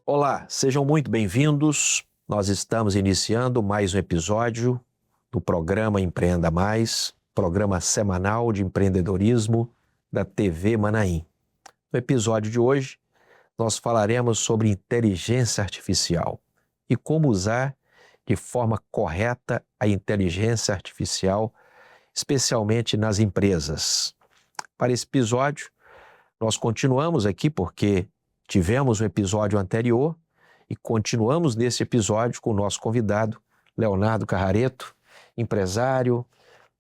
Olá, sejam muito bem-vindos. Nós estamos iniciando mais um episódio do programa Empreenda Mais, programa semanal de empreendedorismo da TV Manaim. No episódio de hoje, nós falaremos sobre inteligência artificial e como usar de forma correta a inteligência artificial, especialmente nas empresas. Para esse episódio, nós continuamos aqui porque tivemos um episódio anterior e continuamos nesse episódio com o nosso convidado, Leonardo Carrareto, empresário,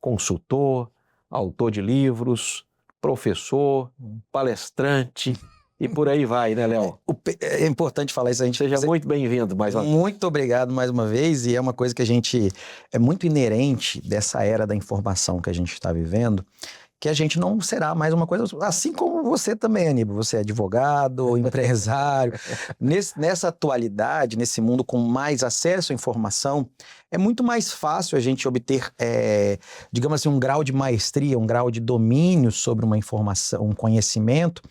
consultor, autor de livros, professor, palestrante e por aí vai, né, Léo? É importante falar isso. Seja muito bem-vindo mais uma vez. Muito obrigado mais uma vez, e é uma coisa que é muito inerente dessa era da informação que a gente está vivendo, que a gente não será mais uma coisa, assim como você também, Aníbal, você é advogado, empresário. Nessa atualidade, nesse mundo com mais acesso à informação, é muito mais fácil a gente obter, digamos assim, um grau de maestria, um grau de domínio sobre uma informação, um conhecimento,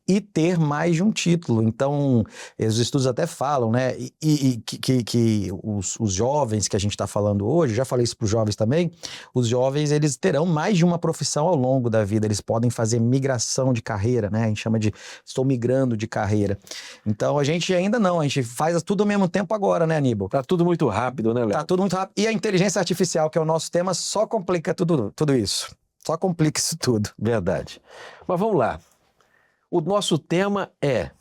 e ter mais de um título. Então, os estudos até falam, né, que os jovens que a gente está falando hoje, já falei isso para os jovens também, os jovens, eles terão mais de uma profissão ao longo da vida, eles podem fazer migração de carreira, né, a gente chama de estou migrando de carreira. Então, a gente ainda não, a gente faz tudo ao mesmo tempo agora, né, Aníbal? Tá tudo muito rápido, né, Léo? Tá tudo muito rápido. E a inteligência artificial, que é o nosso tema, só complica tudo isso. Só complica isso tudo. Verdade. Mas vamos lá. O nosso tema é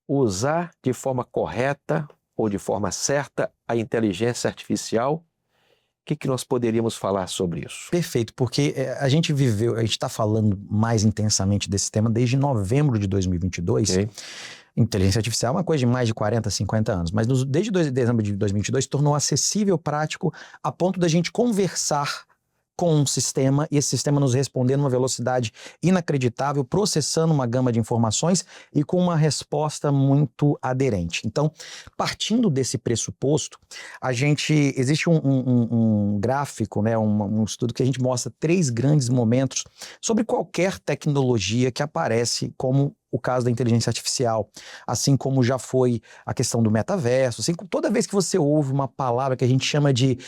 usar de forma correta ou de forma certa a inteligência artificial. O que nós poderíamos falar sobre isso? Perfeito, porque a gente está falando mais intensamente desse tema desde novembro de 2022. Okay. Inteligência artificial é uma coisa de mais de 40, 50 anos, mas desde dezembro de 2022 tornou acessível, prático, a ponto da gente conversar com um sistema, e esse sistema nos responder numa velocidade inacreditável, processando uma gama de informações e com uma resposta muito aderente. Então, partindo desse pressuposto, existe um gráfico, né, um estudo que a gente mostra 3 grandes momentos sobre qualquer tecnologia que aparece, como o caso da inteligência artificial, assim como já foi a questão do metaverso, assim, toda vez que você ouve uma palavra que a gente chama de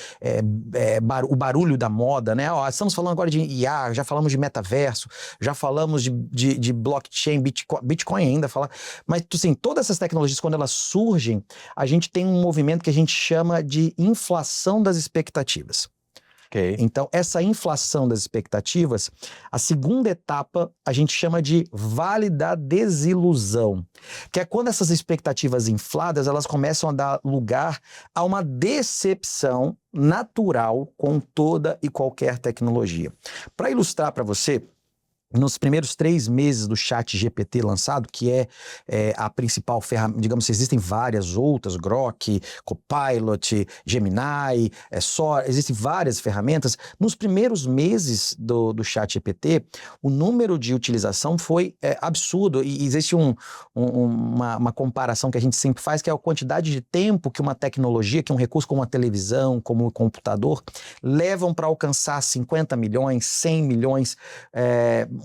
o barulho da moda, né? Estamos falando agora de IA, já falamos de metaverso, já falamos de blockchain, Bitcoin ainda fala, mas assim, todas essas tecnologias, quando elas surgem, a gente tem um movimento que a gente chama de inflação das expectativas. Okay. Então, essa inflação das expectativas, a segunda etapa a gente chama de vale da desilusão, que é quando essas expectativas infladas, elas começam a dar lugar a uma decepção natural com toda e qualquer tecnologia. Para ilustrar para você, nos primeiros 3 meses do ChatGPT lançado, que é a principal ferramenta, digamos, existem várias outras, Grok, Copilot, Gemini, existem várias ferramentas. Nos primeiros meses do ChatGPT, o número de utilização foi absurdo, e existe uma comparação que a gente sempre faz, que é a quantidade de tempo que uma tecnologia, que um recurso como a televisão, como o computador, levam para alcançar 50 milhões, 100 milhões,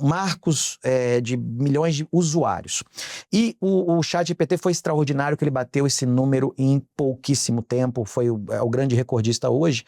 marcos de milhões de usuários. E o ChatGPT foi extraordinário, que ele bateu esse número em pouquíssimo tempo, foi o grande recordista hoje,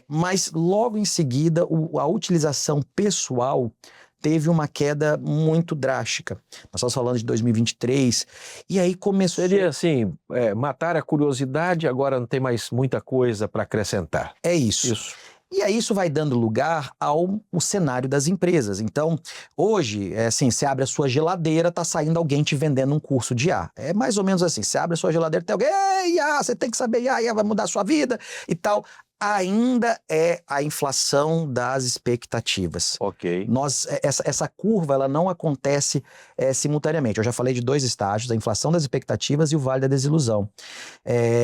mas logo em seguida a utilização pessoal teve uma queda muito drástica. Nós estamos falando de 2023, e aí começou... Seria assim, matar a curiosidade, agora não tem mais muita coisa para acrescentar. É isso. E aí isso vai dando lugar ao cenário das empresas. Então, hoje, assim, você abre a sua geladeira, tá saindo alguém te vendendo um curso de IA. É mais ou menos assim, você abre a sua geladeira, tem alguém, ei, IA, você tem que saber IA vai mudar a sua vida e tal. Ainda é a inflação das expectativas. Ok. Essa curva, ela não acontece simultaneamente. Eu já falei de 2 estágios, a inflação das expectativas e o vale da desilusão.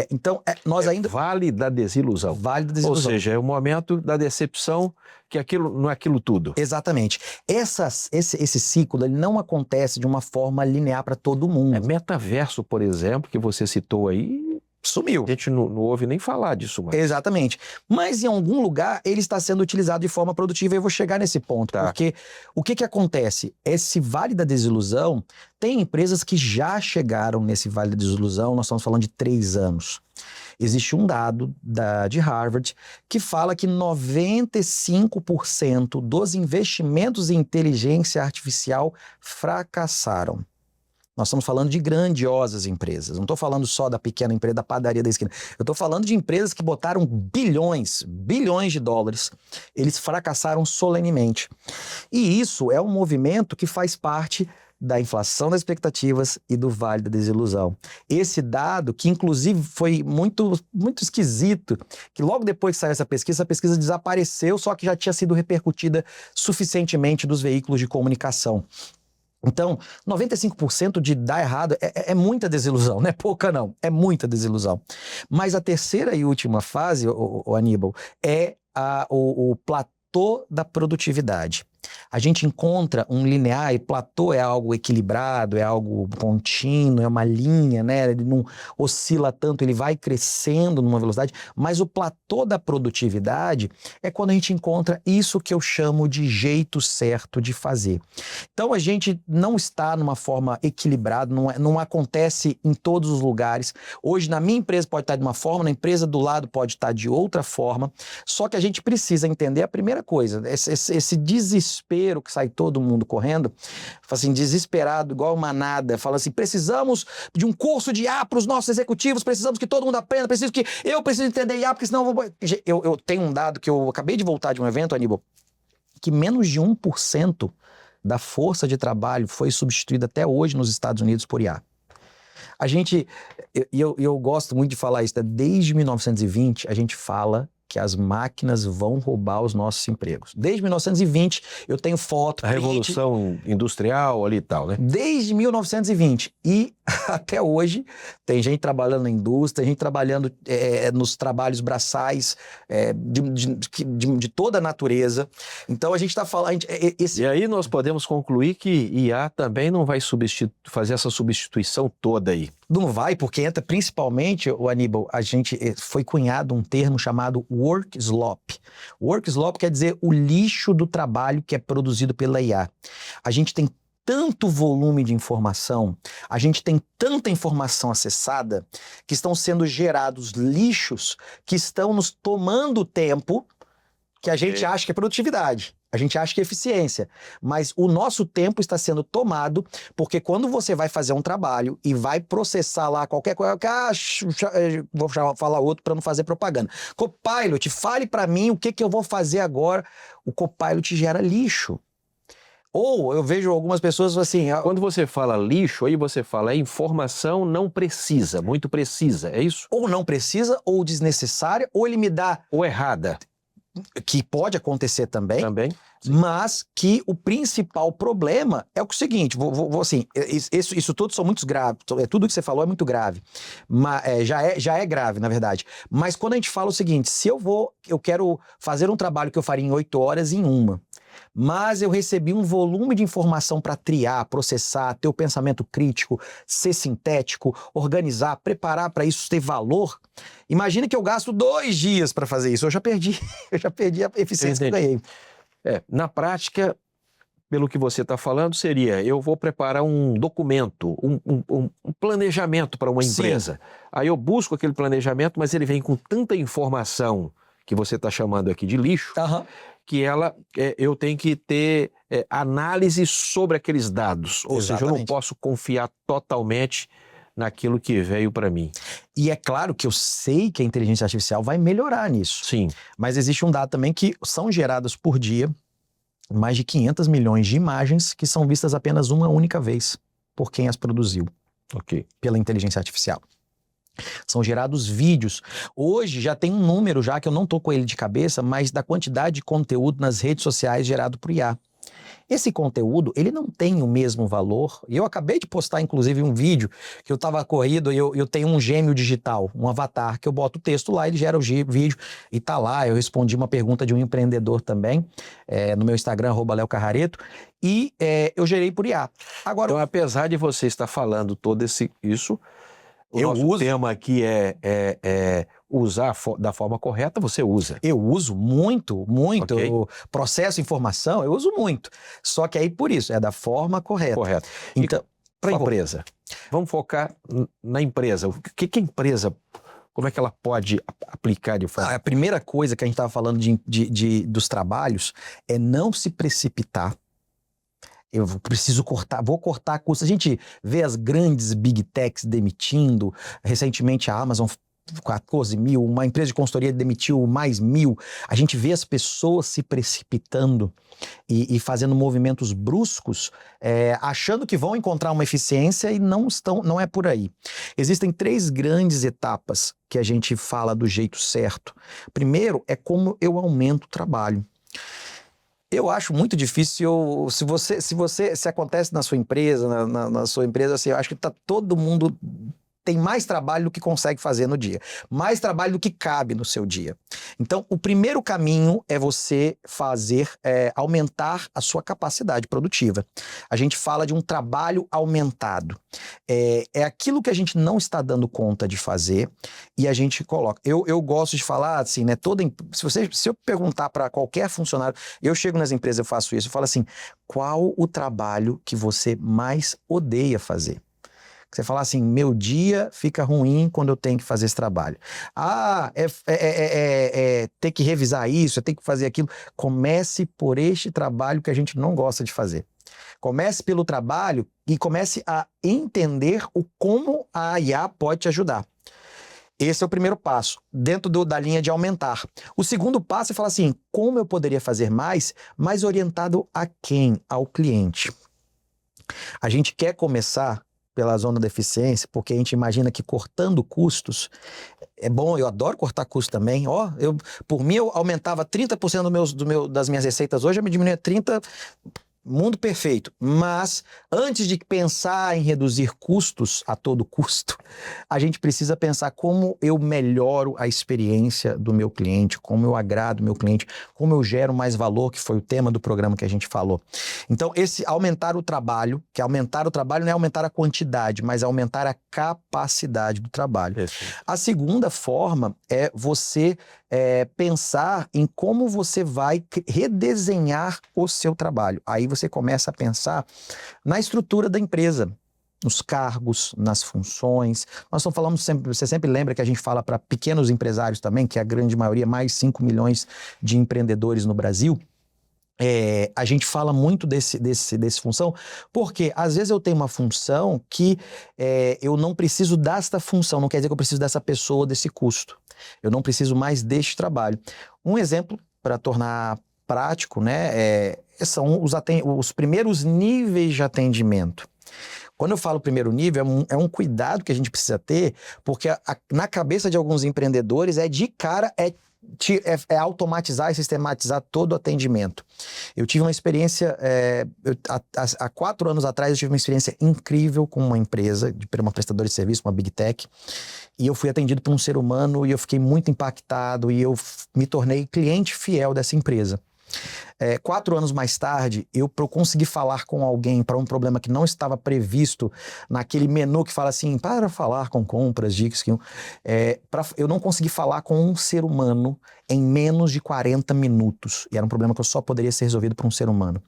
Então, nós ainda... Vale da desilusão. Vale da desilusão. Ou seja, é o momento da decepção, que aquilo não é aquilo tudo. Exatamente. Esse ciclo, ele não acontece de uma forma linear para todo mundo. Metaverso, por exemplo, que você citou aí... sumiu. A gente não ouve nem falar disso mais. Exatamente. Mas em algum lugar ele está sendo utilizado de forma produtiva e eu vou chegar nesse ponto. Tá. Porque o que acontece? Esse vale da desilusão, tem empresas que já chegaram nesse vale da desilusão, nós estamos falando de 3 anos. Existe um dado de Harvard que fala que 95% dos investimentos em inteligência artificial fracassaram. Nós estamos falando de grandiosas empresas. Não estou falando só da pequena empresa da padaria da esquina. Eu estou falando de empresas que botaram bilhões de dólares. Eles fracassaram solenemente. E isso é um movimento que faz parte da inflação das expectativas e do vale da desilusão. Esse dado, que inclusive foi muito esquisito, que logo depois que saiu essa pesquisa desapareceu, só que já tinha sido repercutida suficientemente dos veículos de comunicação. Então, 95% de dar errado é muita desilusão, não é pouca não, é muita desilusão. Mas a terceira e última fase, o Aníbal, é o platô da produtividade. A gente encontra um linear, e platô é algo equilibrado, é algo contínuo, é uma linha, né? Ele não oscila tanto, ele vai crescendo numa velocidade, mas o platô da produtividade é quando a gente encontra isso que eu chamo de jeito certo de fazer. Então a gente não está numa forma equilibrada, não acontece em todos os lugares. Hoje na minha empresa pode estar de uma forma, na empresa do lado pode estar de outra forma, só que a gente precisa entender a primeira coisa, esse desespero que sai todo mundo correndo, assim, desesperado, igual manada, fala assim, precisamos de um curso de IA para os nossos executivos, precisamos que todo mundo aprenda, eu preciso entender IA, porque senão eu tenho um dado que eu acabei de voltar de um evento, Aníbal, que menos de 1% da força de trabalho foi substituída até hoje nos Estados Unidos por IA. A gente, eu gosto muito de falar isso, desde 1920 a gente fala que as máquinas vão roubar os nossos empregos. Desde 1920, eu tenho foto... A Revolução Industrial ali e tal, né? Desde 1920. E até hoje, tem gente trabalhando na indústria, tem gente trabalhando nos trabalhos braçais de toda a natureza. Então, a gente está falando... E aí nós podemos concluir que IA também não vai fazer essa substituição toda aí. Não vai, porque entra principalmente, o Aníbal, foi cunhado um termo chamado work slop. Work slop quer dizer o lixo do trabalho que é produzido pela IA. A gente tem tanto volume de informação, a gente tem tanta informação acessada, que estão sendo gerados lixos que estão nos tomando tempo que a gente acha que é produtividade. A gente acha que é eficiência, mas o nosso tempo está sendo tomado porque quando você vai fazer um trabalho e vai processar lá qualquer coisa, vou falar outro para não fazer propaganda. Copilot, fale para mim o que eu vou fazer agora. O Copilot gera lixo. Ou eu vejo algumas pessoas assim... Quando você fala lixo, aí você fala informação não precisa, muito precisa, é isso? Ou não precisa, ou desnecessária, ou ele me dá... Ou errada. Que pode acontecer também. Também. Sim. Mas que o principal problema é o seguinte, assim, isso tudo são muito graves, tudo que você falou é muito grave, mas, já é grave, na verdade. Mas quando a gente fala o seguinte, se eu quero fazer um trabalho que eu faria em 8 horas em 1, mas eu recebi um volume de informação para triar, processar, ter o pensamento crítico, ser sintético, organizar, preparar para isso ter valor. Imagina que eu gasto 2 dias para fazer isso, eu já perdi a eficiência que eu ganhei. Na prática, pelo que você está falando, seria, eu vou preparar um documento, um planejamento para uma empresa. Sim. Aí eu busco aquele planejamento, mas ele vem com tanta informação que você está chamando aqui de lixo, que eu tenho que ter análise sobre aqueles dados. Ou seja, eu não posso confiar totalmente naquilo que veio para mim. E é claro que eu sei que a inteligência artificial vai melhorar nisso. Sim. Mas existe um dado também que são geradas por dia mais de 500 milhões de imagens que são vistas apenas uma única vez por quem as produziu. Ok. Pela inteligência artificial. São gerados vídeos. Hoje já tem um número já que eu não estou com ele de cabeça, mas da quantidade de conteúdo nas redes sociais gerado por IA. Esse conteúdo, ele não tem o mesmo valor. E eu acabei de postar, inclusive, um vídeo que eu estava corrido e eu tenho um gêmeo digital, um avatar, que eu boto o texto lá, ele gera o vídeo e tá lá. Eu respondi uma pergunta de um empreendedor também, no meu Instagram, @leocarrareto, e eu gerei por IA. Agora, então, apesar de você estar falando todo isso, O nosso tema aqui é usar da forma correta, você usa. Eu uso muito. Ok. Eu processo informação, eu uso muito. Só que aí, por isso, é da forma correta. Correto. Então, Para a empresa, vamos focar na empresa. O que a empresa, como é que ela pode aplicar de forma... A primeira coisa que a gente estava falando dos trabalhos é não se precipitar. Eu preciso cortar, vou cortar custos. A gente vê as grandes big techs demitindo. Recentemente a Amazon 14 mil, uma empresa de consultoria demitiu mais 1.000. A gente vê as pessoas se precipitando e fazendo movimentos bruscos, achando que vão encontrar uma eficiência e não é por aí. Existem 3 grandes etapas que a gente fala do jeito certo. Primeiro é como eu aumento o trabalho. Eu acho muito difícil, se acontece na sua empresa, na sua empresa, assim, eu acho que todo mundo tem mais trabalho do que consegue fazer no dia, mais trabalho do que cabe no seu dia. Então, o primeiro caminho é você aumentar a sua capacidade produtiva. A gente fala de um trabalho aumentado. É aquilo que a gente não está dando conta de fazer e a gente coloca. Eu gosto de falar assim, né? Se eu perguntar para qualquer funcionário, eu chego nas empresas, eu faço isso, eu falo assim: qual o trabalho que você mais odeia fazer? Você fala assim, meu dia fica ruim quando eu tenho que fazer esse trabalho. Ter que revisar isso, ter que fazer aquilo. Comece por este trabalho que a gente não gosta de fazer. Comece pelo trabalho e comece a entender como a IA pode te ajudar. Esse é o primeiro passo, dentro da linha de aumentar. O segundo passo é falar assim, como eu poderia fazer mais orientado a quem? Ao cliente. A gente quer começar pela zona da eficiência, porque a gente imagina que cortando custos é bom. Eu adoro cortar custos também. Por mim, eu aumentava 30% das minhas receitas. Hoje eu me diminuía 30%. Mundo perfeito. Mas antes de pensar em reduzir custos a todo custo, a gente precisa pensar como eu melhoro a experiência do meu cliente, como eu agrado o meu cliente, como eu gero mais valor, que foi o tema do programa que a gente falou. Então, esse aumentar o trabalho, que aumentar o trabalho não é aumentar a quantidade, mas aumentar a capacidade do trabalho. Isso. A segunda forma é você pensar em como você vai redesenhar o seu trabalho. Aí você começa a pensar na estrutura da empresa, nos cargos, nas funções. Nós estamos falando sempre, você sempre lembra que a gente fala para pequenos empresários também, que é a grande maioria, mais 5 milhões de empreendedores no Brasil. A gente fala muito desse função, porque às vezes eu tenho uma função que eu não preciso desta função, não quer dizer que eu preciso dessa pessoa, desse custo. Eu não preciso mais deste trabalho. Um exemplo para tornar prático, né, são os primeiros níveis de atendimento. Quando eu falo primeiro nível, é um cuidado que a gente precisa ter, porque na cabeça de alguns empreendedores de cara automatizar e sistematizar todo o atendimento. Eu tive uma experiência, há 4 anos atrás, eu tive uma experiência incrível com uma empresa, uma prestadora de serviço, uma Big Tech, e eu fui atendido por um ser humano e eu fiquei muito impactado e eu me tornei cliente fiel dessa empresa. 4 anos mais tarde, eu consegui falar com alguém para um problema que não estava previsto naquele menu que fala assim, para falar com compras, dicas, eu não consegui falar com um ser humano em menos de 40 minutos. E era um problema que eu só poderia ser resolvido por um ser humano.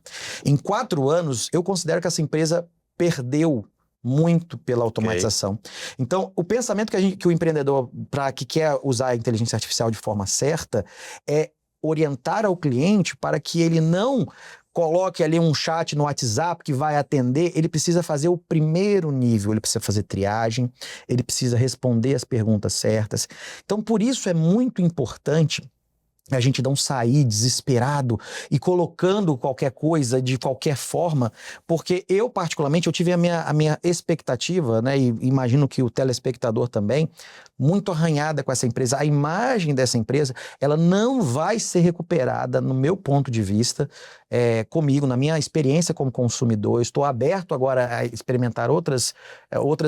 Em 4 anos, eu considero que essa empresa perdeu muito pela automatização. Okay. Então, o pensamento que o empreendedor, que quer usar a inteligência artificial de forma certa, é orientar ao cliente para que ele não coloque ali um chat no WhatsApp que vai atender. Ele precisa fazer o primeiro nível, ele precisa fazer triagem, ele precisa responder as perguntas certas. Então, por isso é muito importante a gente não sair desesperado e colocando qualquer coisa de qualquer forma, porque eu, particularmente, eu tive a minha expectativa, né, e imagino que o telespectador também, muito arranhada com essa empresa. A imagem dessa empresa, ela não vai ser recuperada, no meu ponto de vista, comigo, na minha experiência como consumidor. Eu estou aberto agora a experimentar outras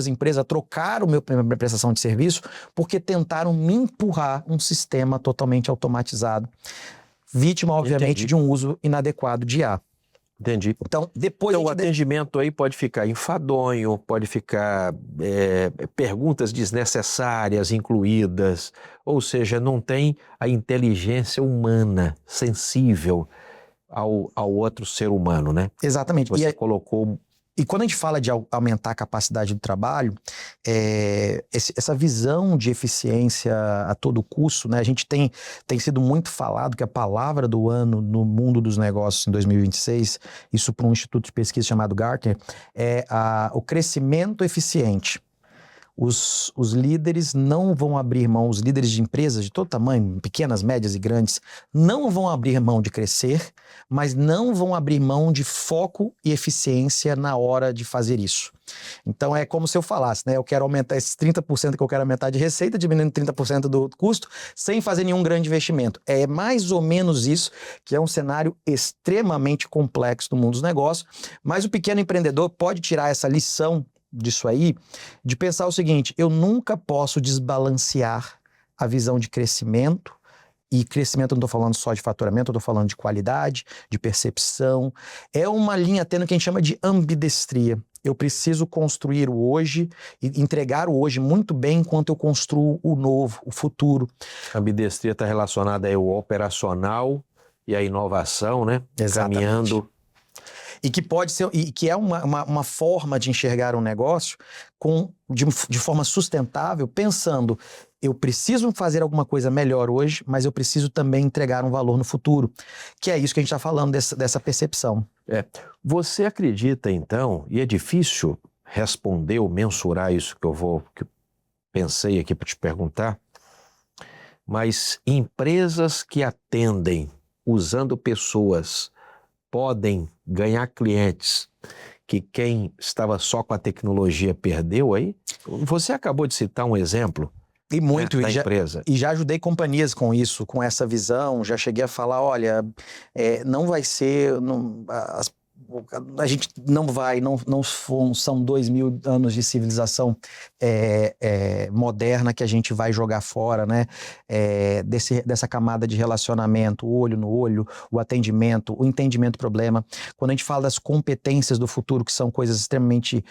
empresas, a trocar minha prestação de serviço, porque tentaram me empurrar um sistema totalmente automatizado, vítima, obviamente, de um uso inadequado de IA. Entendi. Então, depois Então, o atendimento aí pode ficar enfadonho, pode ficar perguntas desnecessárias incluídas, ou seja, não tem a inteligência humana, sensível ao outro ser humano, né? Exatamente. Você colocou... E quando a gente fala de aumentar a capacidade do trabalho, essa visão de eficiência a todo custo, né? A gente tem sido muito falado que a palavra do ano no mundo dos negócios em 2026, isso para um instituto de pesquisa chamado Gartner, é o crescimento eficiente. Os líderes não vão abrir mão, os líderes de empresas de todo tamanho, pequenas, médias e grandes, não vão abrir mão de crescer, mas não vão abrir mão de foco e eficiência na hora de fazer isso. Então é como se eu falasse, né? Eu quero aumentar esses 30% que eu quero aumentar de receita, diminuindo 30% do custo, sem fazer nenhum grande investimento. É mais ou menos isso, que é um cenário extremamente complexo do mundo dos negócios, mas o pequeno empreendedor pode tirar essa lição disso aí, de pensar o seguinte: eu nunca posso desbalancear a visão de crescimento, e crescimento eu não estou falando só de faturamento, eu estou falando de qualidade, de percepção. É uma linha tênue que a gente chama de ambidestria. Eu preciso construir o hoje e entregar o hoje muito bem enquanto eu construo o novo, o futuro. A ambidestria está relacionada aí ao operacional e à inovação, né? Exatamente. Caminhando. E que pode ser, e que é uma forma de enxergar um negócio de forma sustentável, pensando, eu preciso fazer alguma coisa melhor hoje, mas eu preciso também entregar um valor no futuro. Que é isso que a gente está falando, dessa percepção. Você acredita, então, e é difícil responder ou mensurar isso que eu pensei aqui para te perguntar, mas empresas que atendem usando pessoas podem ganhar clientes que quem estava só com a tecnologia perdeu aí? Você acabou de citar um exemplo E muito, da empresa. E já ajudei companhias com isso, com essa visão. Já cheguei a falar, olha, não vai ser... a gente não vai, não são 2000 anos de civilização moderna que a gente vai jogar fora, né? Dessa camada de relacionamento, o olho no olho, o atendimento, o entendimento do problema. Quando a gente fala das competências do futuro, que são coisas extremamente...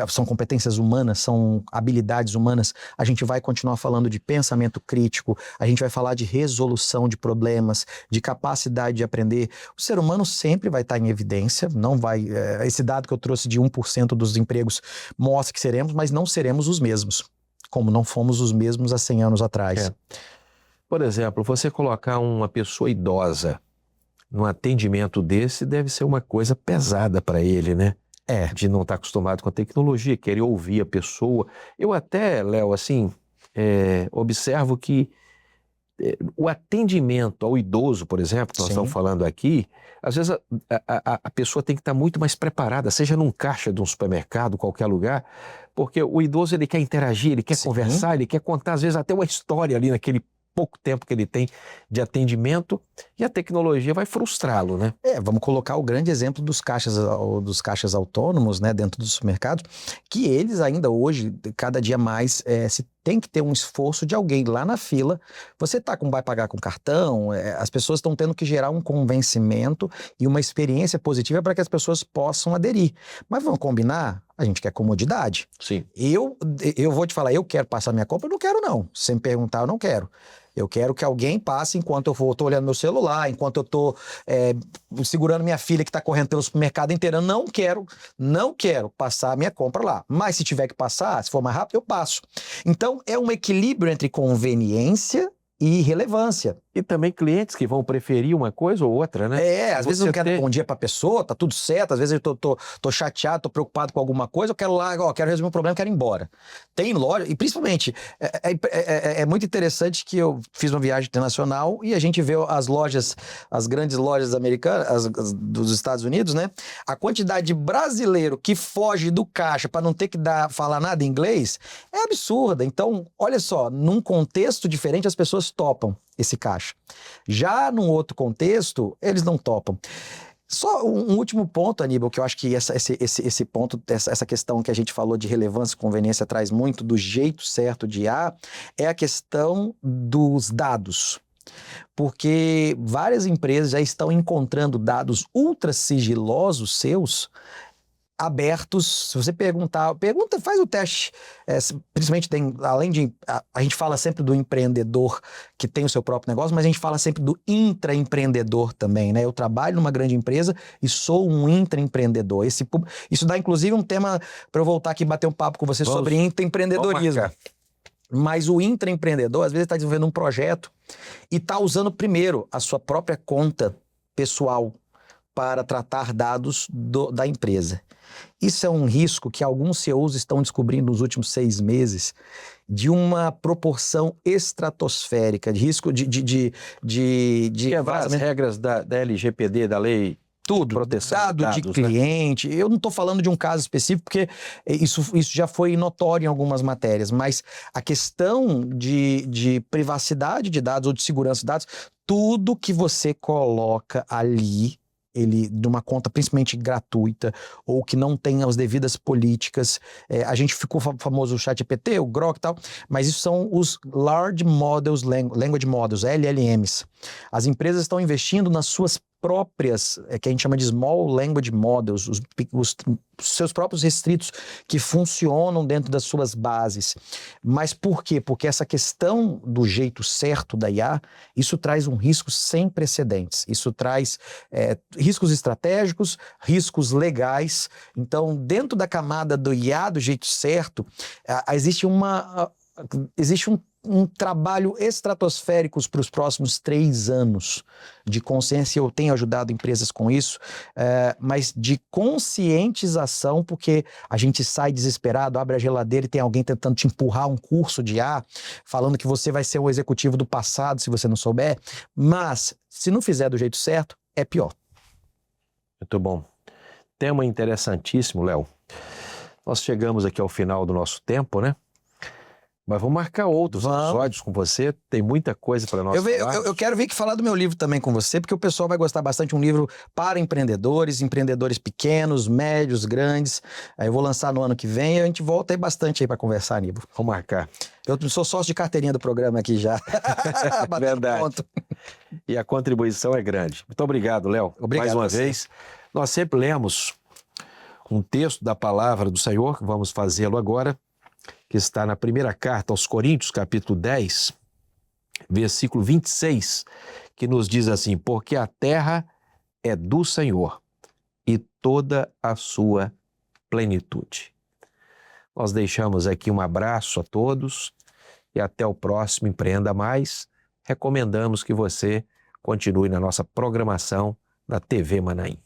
São competências humanas, são habilidades humanas, a gente vai continuar falando de pensamento crítico, a gente vai falar de resolução de problemas, de capacidade de aprender. O ser humano sempre vai estar em evidência, não vai... esse dado que eu trouxe de 1% dos empregos mostra que seremos, mas não seremos os mesmos, como não fomos os mesmos há 100 anos atrás. Por exemplo, você colocar uma pessoa idosa num atendimento desse deve ser uma coisa pesada para ele, né? De não estar acostumado com a tecnologia, querer ouvir a pessoa. Eu até, Léo, assim, observo que o atendimento ao idoso, por exemplo, que nós estamos falando aqui, às vezes a pessoa tem que estar muito mais preparada, seja num caixa de um supermercado, qualquer lugar, porque o idoso ele quer interagir, ele quer conversar, ele quer contar às vezes até uma história ali naquele pouco tempo que ele tem de atendimento, e a tecnologia vai frustrá-lo, né? Vamos colocar o grande exemplo dos caixas autônomos, né, dentro dos supermercados, que eles ainda hoje, cada dia mais, se tem que ter um esforço de alguém lá na fila. Você vai pagar com cartão, as pessoas estão tendo que gerar um convencimento e uma experiência positiva para que as pessoas possam aderir. Mas vamos combinar? A gente quer comodidade. Sim. Eu vou te falar, eu quero passar minha compra? Eu não quero, não. Se você me perguntar, eu não quero. Eu quero que alguém passe enquanto eu estou olhando meu celular, enquanto eu estou segurando minha filha que está correndo pelo supermercado inteiro. Eu não quero passar a minha compra lá. Mas se tiver que passar, se for mais rápido, eu passo. Então, é um equilíbrio entre conveniência e relevância. E também clientes que vão preferir uma coisa ou outra, né? Às vezes eu não quero dar bom dia pra pessoa, tá tudo certo, às vezes eu tô chateado, tô preocupado com alguma coisa, eu quero lá, quero resolver um problema, quero ir embora. Tem loja, e principalmente, é muito interessante que eu fiz uma viagem internacional e a gente vê as grandes lojas americanas, dos Estados Unidos, né? A quantidade de brasileiro que foge do caixa para não ter que falar nada em inglês é absurda. Então, olha só, num contexto diferente as pessoas topam esse caixa. Já num outro contexto, eles não topam. Só um último ponto, Aníbal, que eu acho que esse ponto, essa questão que a gente falou de relevância e conveniência traz muito do jeito certo de é a questão dos dados. Porque várias empresas já estão encontrando dados ultra sigilosos seus abertos. Se você faz o teste. Principalmente além de. A gente fala sempre do empreendedor que tem o seu próprio negócio, mas a gente fala sempre do intraempreendedor também, né? Eu trabalho numa grande empresa e sou um intraempreendedor. Isso dá, inclusive, um tema para eu voltar aqui e bater um papo com você sobre intraempreendedorismo. Mas o intraempreendedor, às vezes, está desenvolvendo um projeto e está usando primeiro a sua própria conta pessoal para tratar dados da empresa. Isso é um risco que alguns CEOs estão descobrindo nos últimos 6 meses de uma proporção estratosférica, de risco de quebrar as regras da LGPD, da lei. Tudo, proteção dado de cliente. Né? Eu não estou falando de um caso específico, porque isso já foi notório em algumas matérias, mas a questão de privacidade de dados ou de segurança de dados, tudo que você coloca ali, de uma conta principalmente gratuita ou que não tenha as devidas políticas. A gente ficou famoso o ChatGPT, o Grok e tal, mas isso são os Large Models, Language Models, LLMs. As empresas estão investindo nas suas próprias, que a gente chama de Small Language Models, os seus próprios restritos que funcionam dentro das suas bases. Mas por quê? Porque essa questão do jeito certo da IA, isso traz um risco sem precedentes. Isso traz riscos estratégicos, riscos legais. Então, dentro da camada do IA do jeito certo, existe um trabalho estratosférico para os próximos 3 anos de consciência. Eu tenho ajudado empresas com isso, mas de conscientização, porque a gente sai desesperado, abre a geladeira e tem alguém tentando te empurrar um curso de IA, falando que você vai ser o executivo do passado se você não souber, mas se não fizer do jeito certo, é pior. Muito bom. Tema interessantíssimo, Léo. Nós chegamos aqui ao final do nosso tempo, né? Mas vamos marcar outros episódios com você. Tem muita coisa para nós falar. Eu quero vir aqui falar do meu livro também com você, porque o pessoal vai gostar bastante. Um livro para empreendedores pequenos, médios, grandes. Aí eu vou lançar no ano que vem e a gente volta aí bastante aí para conversar, Aníbal. Vamos marcar. Eu sou sócio de carteirinha do programa aqui já. Verdade. Ponto. E a contribuição é grande. Muito obrigado, Léo. Obrigado. Mais uma vez. Nós sempre lemos um texto da palavra do Senhor, vamos fazê-lo agora, que está na primeira carta aos Coríntios, capítulo 10, versículo 26, que nos diz assim: porque a terra é do Senhor e toda a sua plenitude. Nós deixamos aqui um abraço a todos e até o próximo Empreenda Mais. Recomendamos que você continue na nossa programação da TV Manaim.